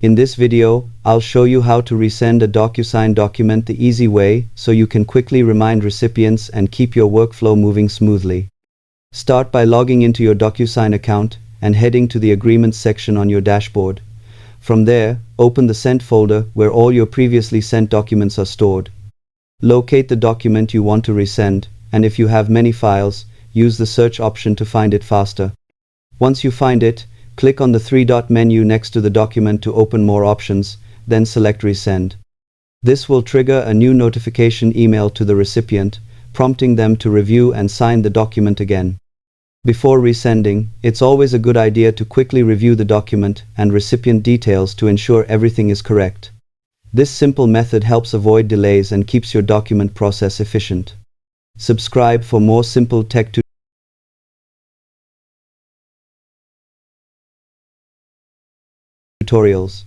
In this video, I'll show you how to resend a Docusign document the easy way so you can quickly remind recipients and keep your workflow moving smoothly. Start by logging into your Docusign account and heading to the Agreements section on your dashboard. From there, open the Sent folder where all your previously sent documents are stored. Locate the document you want to resend, and if you have many files, use the search option to find it faster. Once you find it, click on the three-dot menu next to the document to open more options, then select Resend. This will trigger a new notification email to the recipient, prompting them to review and sign the document again. Before resending, it's always a good idea to quickly review the document and recipient details to ensure everything is correct. This simple method helps avoid delays and keeps your document process efficient. Subscribe for more simple tech tutorials.